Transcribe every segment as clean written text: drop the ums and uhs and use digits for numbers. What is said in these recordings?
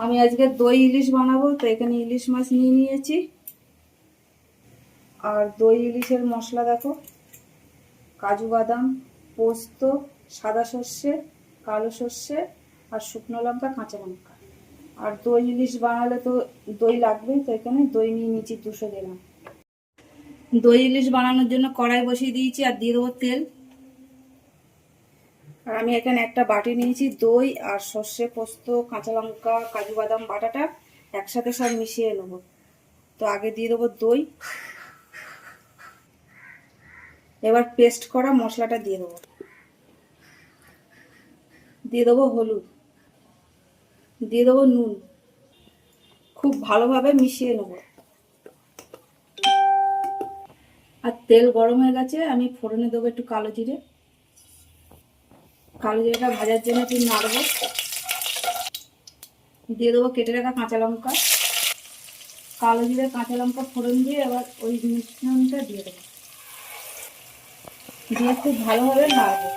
আমি আজকে দই ইলিশ বানাবো, তো এখানে ইলিশ মাছ নিয়ে নিয়েছি। আর দই ইলিশের মশলা দেখো, কাজু বাদাম, পোস্ত, সাদা সর্ষে, কালো সর্ষে আর শুকনো লঙ্কা, কাঁচা লঙ্কা। আর দই ইলিশ বানালে তো দই লাগবেই, তো এখানে দই নিয়ে নিয়েছি 200 গ্রাম। দই ইলিশ বানানোর জন্য কড়াই বসিয়ে দিয়েছি আর দিয়ে দেবো তেল। আর আমি এখানে একটা বাটি নিয়েছি দই আর সর্ষে, পোস্ত, কাঁচা লঙ্কা, কাজু বাদাম বাটাটা একসাথে সব মিশিয়ে নেব। তো আগে দিয়ে দেবো দই, এবার পেস্ট করা মশলাটা দিয়ে দেবো। দিয়ে দেবো হলুদ, দিয়ে দেবো নুন, খুব ভালোভাবে মিশিয়ে নেব। আর তেল গরম হয়ে গেছে, আমি ফোড়নে দেবো একটু কালো জিরে। কালো জিরেটা ভাজার জন্য একটু নাড়বো। দিয়ে দেবো কেটে রাখা কাঁচা লঙ্কা। কালো জিরে, কাঁচা লঙ্কা ফোড়ন দিয়ে এবার ওই মিশ্রণটা দিয়ে দেবো, দিয়ে খুব ভালোভাবে নাড়বো।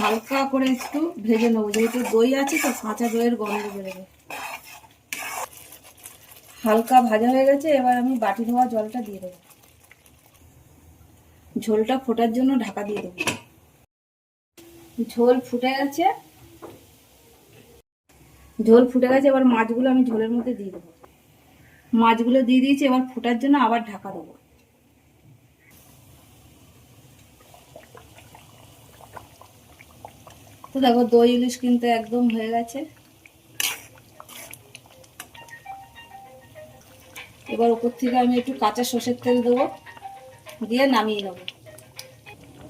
হালকা করে একটু ভেজে নেবো, যেহেতু দই আছে তো কাঁচা দইয়ের গন্ধ বেরোবে। হালকা ভাজা হয়ে গেছে, এবার আমি বাটি ধোয়া জলটা দিয়ে দেবো। ঝোলটা ফোটার জন্য ঢাকা দিয়ে দেবো। ঝোল ফুটে গেছে, এবার মাছগুলো আমি ঝোলের মধ্যে দিয়ে দেবো। মাছগুলো দিয়ে দিয়েছি, এবার ফোটার জন্য আবার ঢাকা দেবো। তো দেখো দই ইলিশ কিন্তু একদম হয়ে গেছে। এবার উপর থেকে আমি একটু কাঁচা সর্ষের তেল দেবো, দিয়ে নামিয়ে নেবো।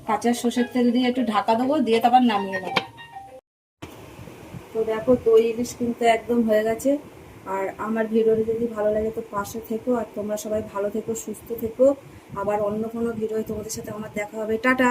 কাঁচা সর্ষের তেল দিয়ে একটু ঢাকা দেবো, দিয়ে তারপর নামিয়ে নেবো। তো দেখো দই ইলিশ কিন্তু একদম হয়ে গেছে। আর আমার ভিডিওটি যদি ভালো লাগে তো পাশে থেকো, আর তোমরা সবাই ভালো থেকো, সুস্থ থেকো। আবার অন্য কোনো ভিডিও তোমাদের সাথে আমার দেখা হবে। টাটা।